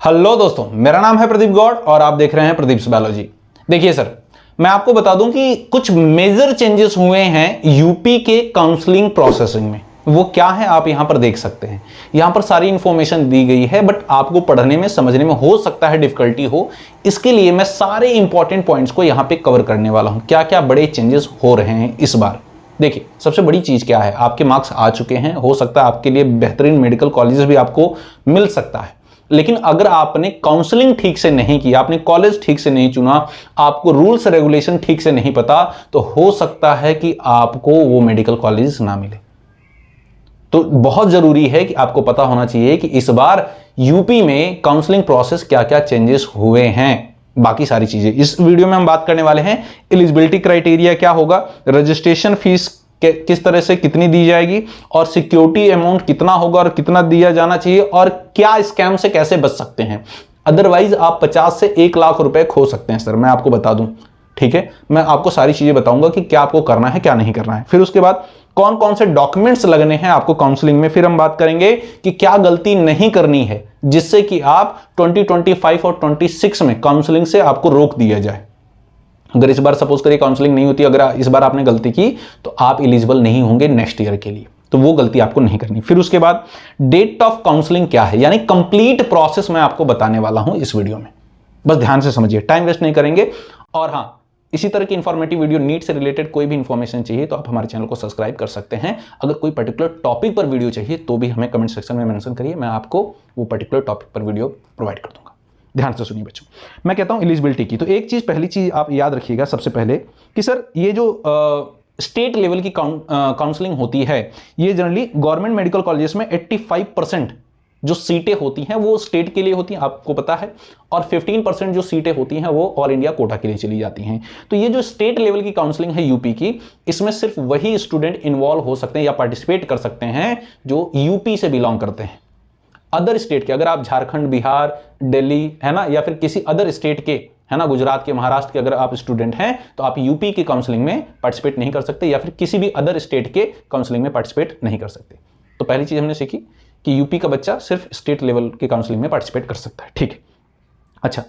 Hello दोस्तों, मेरा नाम है प्रदीप गौड़ और आप देख रहे हैं प्रदीप बायोलॉजी। देखिए सर, मैं आपको बता दूं कि कुछ मेजर चेंजेस हुए हैं यूपी के काउंसलिंग प्रोसेसिंग में। वो क्या है आप यहां पर देख सकते हैं। यहां पर सारी इंफॉर्मेशन दी गई है, बट आपको पढ़ने में समझने में हो सकता है डिफिकल्टी हो। इसके लिए मैं सारे इंपॉर्टेंट पॉइंट्स को यहां पे कवर करने वाला हूं। क्या क्या बड़े चेंजेस हो रहे हैं इस बार। देखिए, सबसे बड़ी चीज क्या है, आपके मार्क्स आ चुके हैं, हो सकता है आपके लिए बेहतरीन मेडिकल कॉलेजेस भी आपको मिल सकता है। लेकिन अगर आपने काउंसलिंग ठीक से नहीं की, आपने कॉलेज ठीक से नहीं चुना, आपको रूल्स रेगुलेशन ठीक से नहीं पता, तो हो सकता है कि आपको वो मेडिकल कॉलेज ना मिले। तो बहुत जरूरी है कि आपको पता होना चाहिए कि इस बार यूपी में काउंसलिंग प्रोसेस क्या क्या चेंजेस हुए हैं। बाकी सारी चीजें इस वीडियो में हम बात करने वाले हैं। एलिजिबिलिटी क्राइटेरिया क्या होगा, रजिस्ट्रेशन फीस किस तरह से कितनी दी जाएगी, और सिक्योरिटी अमाउंट कितना होगा और कितना दिया जाना चाहिए, और क्या स्कैम से कैसे बच सकते हैं। अदरवाइज आप 50 से 1 लाख रुपए खो सकते हैं सर, मैं आपको बता दूं। ठीक है, मैं आपको सारी चीजें बताऊंगा कि क्या आपको करना है क्या नहीं करना है। फिर उसके बाद कौन कौन से डॉक्यूमेंट्स लगने हैं आपको काउंसलिंग में। फिर हम बात करेंगे कि क्या गलती नहीं करनी है जिससे कि आप 2025 और 26 में काउंसलिंग से आपको रोक दिया जाए। अगर इस बार सपोज करिए काउंसलिंग नहीं होती, अगर इस बार आपने गलती की, तो आप एलिजिबल नहीं होंगे नेक्स्ट ईयर के लिए। तो वो गलती आपको नहीं करनी। फिर उसके बाद डेट ऑफ काउंसलिंग क्या है, यानी कंप्लीट प्रोसेस मैं आपको बताने वाला हूं इस वीडियो में। बस ध्यान से समझिए, टाइम वेस्ट नहीं करेंगे। और हां, इसी तरह की इंफॉर्मेटिव वीडियो, नीट से रिलेटेड कोई भी इंफॉर्मेशन चाहिए तो आप हमारे चैनल को सब्सक्राइब कर सकते हैं। अगर कोई पर्टिकुलर टॉपिक पर वीडियो चाहिए तो भी हमें कमेंट सेक्शन में मेंशन करिए, मैं आपको वो पर्टिकुलर टॉपिक पर वीडियो प्रोवाइड कर दूंगा। ध्यान से सुनिए बच्चों, मैं कहता हूं एलिजिबिलिटी की। तो एक चीज, पहली चीज आप याद रखिएगा सबसे पहले कि सर ये जो स्टेट लेवल की काउंसलिंग होती है, ये जनरली गवर्नमेंट मेडिकल कॉलेजेस में 85% जो सीटें होती हैं वो स्टेट के लिए होती हैं, आपको पता है। और 15% जो सीटें होती हैं वो ऑल इंडिया कोटा के लिए चली जाती हैं। तो ये जो स्टेट लेवल की काउंसलिंग है यूपी की, इसमें सिर्फ वही स्टूडेंट इन्वॉल्व हो सकते हैं या पार्टिसिपेट कर सकते हैं जो यूपी से बिलोंग करते हैं। अदर स्टेट के, अगर आप झारखंड, बिहार, दिल्ली, है ना, या फिर किसी अदर स्टेट के, है ना, गुजरात के, महाराष्ट्र के अगर आप स्टूडेंट हैं तो आप यूपी की काउंसलिंग में पार्टिसिपेट नहीं कर सकते, या फिर किसी भी अदर स्टेट के काउंसलिंग में पार्टिसिपेट नहीं कर सकते। तो पहली चीज हमने सीखी कि यूपी का बच्चा सिर्फ स्टेट लेवल की काउंसलिंग में पार्टिसिपेट कर सकता है। ठीक है, अच्छा,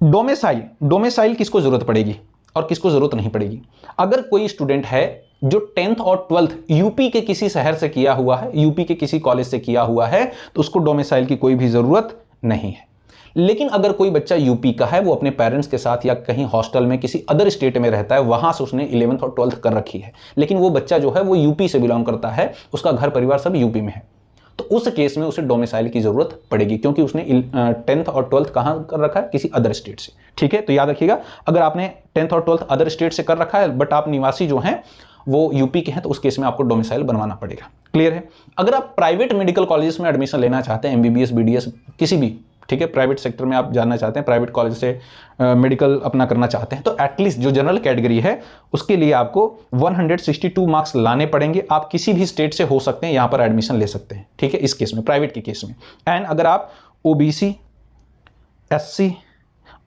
डोमिसाइल किसको जरूरत पड़ेगी और किसको जरूरत नहीं पड़ेगी। अगर कोई स्टूडेंट है जो 10th और 12th यूपी के किसी शहर से किया हुआ है, यूपी के किसी कॉलेज से किया हुआ है, तो उसको डोमिसाइल की कोई भी जरूरत नहीं है। लेकिन अगर कोई बच्चा यूपी का है, वो अपने पेरेंट्स के साथ या कहीं हॉस्टल में किसी अदर स्टेट में रहता है, वहां से उसने 11th और 12th कर रखी है, लेकिन वो बच्चा जो है वो यूपी से बिलोंग करता है, उसका घर परिवार सब यूपी में है, तो उस केस में उसे डोमिसाइल की जरूरत पड़ेगी, क्योंकि उसने 10th और 12th कहां कर रखा है, किसी अदर स्टेट से। ठीक है, तो याद रखिएगा, अगर आपने 10th और 12th अदर स्टेट से कर रखा है बट आप निवासी जो हैं वो यूपी के हैं, तो उस केस में आपको डोमिसाइल बनवाना पड़ेगा। क्लियर है। अगर आप प्राइवेट मेडिकल कॉलेज में एडमिशन लेना चाहते हैं, एमबीबीएस, बीडीएस, किसी भी, ठीक है, प्राइवेट सेक्टर में आप जानना चाहते हैं, प्राइवेट कॉलेज से मेडिकल अपना करना चाहते हैं, तो एटलीस्ट जो जनरल कैटेगरी है उसके लिए आपको 162 मार्क्स लाने पड़ेंगे। आप किसी भी स्टेट से हो सकते हैं, यहां पर एडमिशन ले सकते हैं। ठीक है, इस केस में, प्राइवेट के केस में। एंड अगर आप ओबीसी, एससी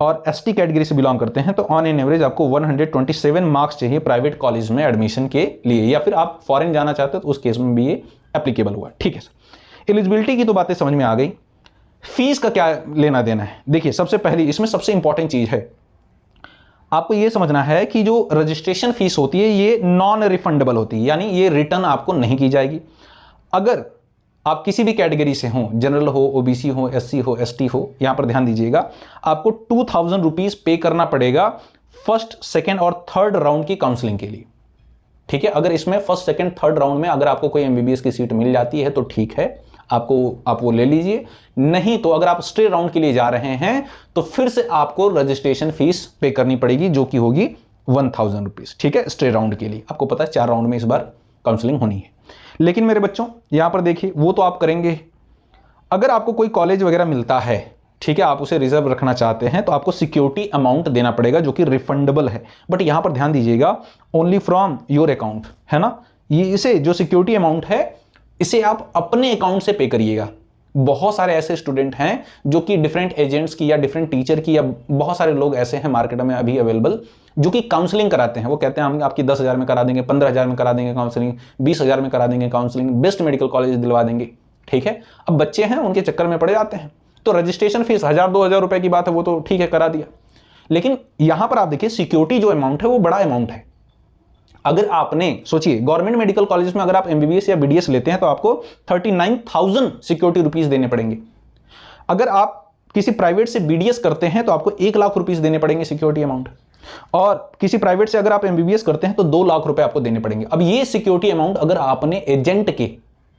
और एसटी कैटेगरी से बिलोंग करते हैं तो ऑन एन एवरेज आपको 127 मार्क्स चाहिए प्राइवेट कॉलेज में एडमिशन के लिए, या फिर आप फॉरेन जाना चाहते हो तो उस केस में भी ये एप्लीकेबल हुआ। ठीक है सर, एलिजिबिलिटी की तो बातें समझ में आ गई। फीस का क्या लेना देना है। देखिए, सबसे पहली इसमें सबसे इंपॉर्टेंट चीज है, आपको यह समझना है कि जो रजिस्ट्रेशन फीस होती है ये नॉन रिफंडेबल होती है, यानी ये रिटर्न आपको नहीं की जाएगी। अगर आप किसी भी कैटेगरी से हो, जनरल हो, ओबीसी हो, एससी हो, एसटी हो, यहां पर ध्यान दीजिएगा, आपको 2000 रुपीज पे करना पड़ेगा फर्स्ट, सेकेंड और थर्ड राउंड की काउंसलिंग के लिए। ठीक है, अगर इसमें फर्स्ट, सेकेंड, थर्ड राउंड में अगर आपको कोई एमबीबीएस की सीट मिल जाती है तो ठीक है, आप वो ले लीजिए। नहीं तो अगर आप स्ट्रेट राउंड के लिए जा रहे हैं तो फिर से आपको रजिस्ट्रेशन फीस पे करनी पड़ेगी, जो कि होगी 1000 रुपीज। ठीक है, स्ट्रेट राउंड के लिए। आपको पता है 4 राउंड में इस बार काउंसलिंग होनी है। लेकिन मेरे बच्चों, यहां पर देखिए, वो तो आप करेंगे। अगर आपको कोई कॉलेज वगैरह मिलता है, ठीक है, आप उसे रिजर्व रखना चाहते हैं, तो आपको सिक्योरिटी अमाउंट देना पड़ेगा जो कि रिफंडेबल है। बट यहां पर ध्यान दीजिएगा, ओनली फ्रॉम योर अकाउंट, है ना, ये इसे जो सिक्योरिटी अमाउंट है इसे आप अपने अकाउंट से पे करिएगा। बहुत सारे ऐसे स्टूडेंट हैं जो कि डिफरेंट एजेंट्स की या डिफरेंट टीचर की, या बहुत सारे लोग ऐसे हैं मार्केट में अभी अवेलेबल जो कि काउंसलिंग कराते हैं। वो कहते हैं हम आपकी 10,000 में करा देंगे, 15,000 में करा देंगे काउंसलिंग, 20,000 में करा देंगे काउंसलिंग, बेस्ट मेडिकल कॉलेज दिलवा देंगे। ठीक है, अब बच्चे हैं उनके चक्कर में पड़ जाते हैं, तो रजिस्ट्रेशन फीस 1000-2000 रुपए की बात है, वो तो ठीक है करा दिया। लेकिन यहां पर आप देखिए सिक्योरिटी जो अमाउंट है वो बड़ा अमाउंट है। अगर आपने सोचिए गवर्नमेंट मेडिकल कॉलेज में अगर आप एमबीबीएस या बीडीएस लेते हैं तो आपको 39,000 सिक्योरिटी रुपीज देने पड़ेंगे। अगर आप किसी प्राइवेट से बीडीएस करते हैं तो आपको 1 लाख रुपीज देने पड़ेंगे सिक्योरिटी अमाउंट, और किसी प्राइवेट से अगर आप एमबीबीएस करते हैं तो 2 लाख रुपए आपको देने पड़ेंगे। अब ये सिक्योरिटी अमाउंट अगर आपने एजेंट के,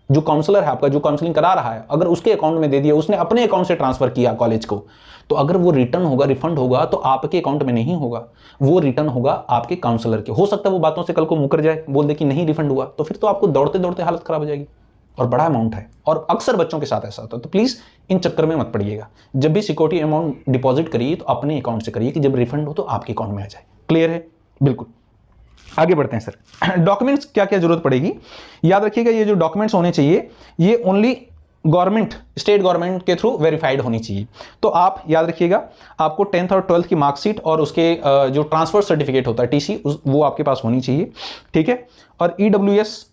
जो काउंसलर है आपका, जो काउंसलिंग करा रहा है, अगर उसके अकाउंट में दे दिया, उसने अपने अकाउंट से ट्रांसफर किया कॉलेज को, तो अगर वो रिटर्न होगा, रिफंड होगा, तो आपके अकाउंट में नहीं होगा, वो रिटर्न होगा आपके काउंसलर के। हो सकता है वो बातों से कल को मुकर जाए, बोल दे कि नहीं रिफंड हुआ, तो फिर तो आपको दौड़ते दौड़ते हालत खराब हो जाएगी, और बड़ा अमाउंट है, और अक्सर बच्चों के साथ ऐसा होता है। तो प्लीज इन चक्कर में मत पड़िएगा। जब भी सिक्योरिटी अमाउंट डिपॉजिट करिए तो अपने अकाउंट से करिए कि जब रिफंड हो तो आपके अकाउंट में आ जाए। क्लियर है? बिल्कुल। आगे बढ़ते हैं सर। डॉक्यूमेंट्स क्या क्या जरूरत पड़ेगी, याद रखिएगा ये जो डॉक्यूमेंट्स होने चाहिए ये ओनली गवर्नमेंट, स्टेट गवर्नमेंट के थ्रू वेरीफाइड होनी चाहिए। तो आप याद रखिएगा आपको 10th और 12th की मार्कशीट और उसके जो ट्रांसफर सर्टिफिकेट होता है टीसी, वो आपके पास होनी चाहिए, ठीक है। और ईडब्ल्यूएस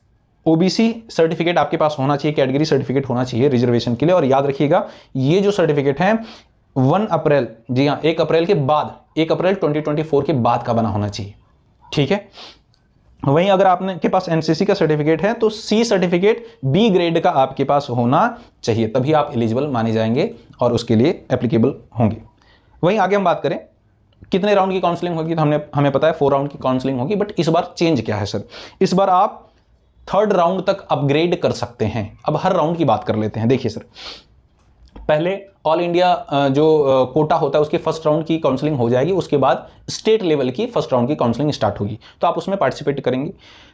ओबीसी सर्टिफिकेट आपके पास होना चाहिए, कैटेगरी सर्टिफिकेट होना चाहिए रिजर्वेशन के लिए। और याद रखिएगा ये जो सर्टिफिकेट है 1 अप्रैल, जी हाँ 1 अप्रैल के बाद, 1 अप्रैल 2024 के बाद का बना होना चाहिए, ठीक है। वहीं अगर आपने के पास एनसीसी का सर्टिफिकेट है तो सी सर्टिफिकेट बी ग्रेड का आपके पास होना चाहिए, तभी आप एलिजिबल माने जाएंगे और उसके लिए एप्लीकेबल होंगे। वहीं आगे हम बात करें कितने राउंड की काउंसलिंग होगी, तो हमें पता है 4 राउंड की काउंसलिंग होगी, बट इस बार चेंज क्या है सर, इस बार आप 3rd राउंड तक अपग्रेड कर सकते हैं। अब हर राउंड की बात कर लेते हैं। देखिए सर, पहले ऑल इंडिया जो कोटा होता है उसके 1st राउंड की काउंसलिंग हो जाएगी, उसके बाद स्टेट लेवल की 1st राउंड की काउंसलिंग स्टार्ट होगी, तो आप उसमें पार्टिसिपेट करेंगे।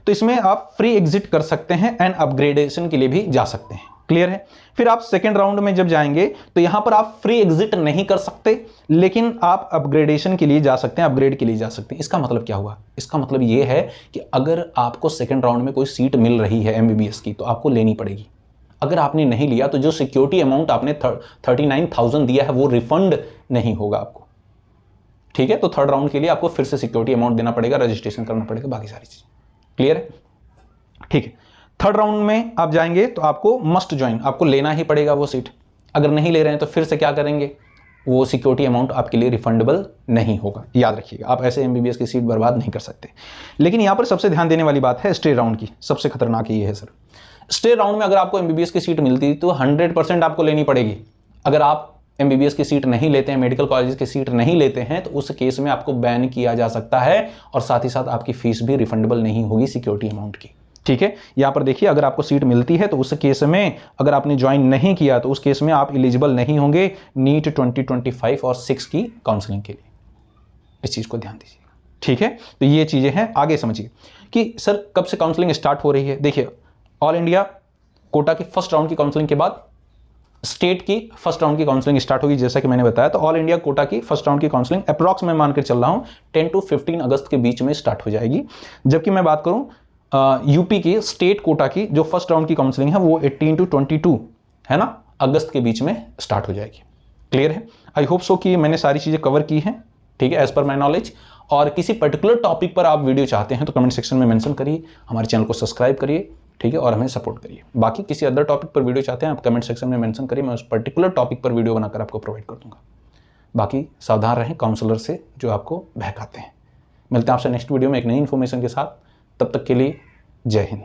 तो इसमें आप फ्री एग्जिट कर सकते हैं एंड अपग्रेडेशन के लिए भी जा सकते हैं। क्लियर है? फिर आप 2nd राउंड में जब जाएंगे तो यहां पर आप फ्री एग्जिट नहीं कर सकते, लेकिन आप अपग्रेडेशन के लिए जा सकते हैं, अपग्रेड के लिए जा सकते हैं। इसका मतलब क्या हुआ? इसका मतलब यह है कि अगर आपको 2nd राउंड में कोई सीट मिल रही है एमबीबीएस की तो आपको लेनी पड़ेगी। अगर आपने नहीं लिया तो जो सिक्योरिटी अमाउंट आपने 39,000 दिया है वो रिफंड नहीं होगा आपको, ठीक है। तो 3rd राउंड के लिए आपको फिर से सिक्योरिटी अमाउंट देना पड़ेगा, रजिस्ट्रेशन करना पड़ेगा, बाकी सारी चीज क्लियर है, ठीक है। 3rd राउंड में आप जाएंगे तो आपको मस्ट ज्वाइन, आपको लेना ही पड़ेगा वो सीट। अगर नहीं ले रहे हैं तो फिर से क्या करेंगे, वो सिक्योरिटी अमाउंट आपके लिए रिफंडेबल नहीं होगा। याद रखिएगा आप ऐसे एमबीबीएस की सीट बर्बाद नहीं कर सकते। लेकिन यहां पर सबसे ध्यान देने वाली बात है स्टे राउंड की, सबसे खतरनाक ये है सर। स्टे राउंड में अगर आपको एमबीबीएस की सीट मिलती तो 100% आपको लेनी पड़ेगी। अगर आप एमबीबीएस की सीट नहीं लेते हैं, मेडिकल कॉलेज की सीट नहीं लेते हैं, तो उस केस में आपको बैन किया जा सकता है, और साथ ही साथ आपकी फीस भी रिफंडेबल नहीं होगी सिक्योरिटी अमाउंट की, ठीक है। यहां पर देखिए अगर आपको सीट मिलती है तो उस केस में अगर आपने ज्वाइन नहीं किया तो उस केस में आप एलिजिबल नहीं होंगे नीट 2025 और 6 की काउंसलिंग के लिए। इस चीज को ध्यान दीजिएगा, ठीक है। तो ये चीजें हैं। आगे समझिए कि सर कब से काउंसलिंग स्टार्ट हो रही है। देखिए ऑल इंडिया कोटा की 1st राउंड की काउंसलिंग के बाद स्टेट की 1st राउंड की काउंसलिंग स्टार्ट होगी, जैसा कि मैंने बताया। तो ऑल इंडिया कोटा की 1st राउंड की काउंसलिंग अप्रॉक्स मैं मानकर चल रहा हूं 10 to 15 अगस्त के बीच में स्टार्ट हो जाएगी। जबकि मैं बात करूं यूपी की स्टेट कोटा की जो 1st राउंड की काउंसलिंग है वो 18 to 22 है ना, अगस्त के बीच में स्टार्ट हो जाएगी। क्लियर है? आई होप सो कि मैंने सारी चीजें कवर की हैं, ठीक है, एज पर माई नॉलेज। और किसी पर्टिकुलर टॉपिक पर आप वीडियो चाहते हैं तो कमेंट सेक्शन में मेंशन करिए, हमारे चैनल को सब्सक्राइब करिए, ठीक है, और हमें सपोर्ट करिए। बाकी किसी अदर टॉपिक पर वीडियो चाहते हैं आप कमेंट सेक्शन में मेंशन करिए, मैं उस पर्टिकुलर टॉपिक पर वीडियो बनाकर आपको प्रोवाइड कर दूंगा। बाकी सावधान रहें काउंसलर से जो आपको बहकाते हैं। मिलते हैं आपसे नेक्स्ट वीडियो में एक नई इन्फॉर्मेशन के साथ, तब तक के लिए जय हिंद।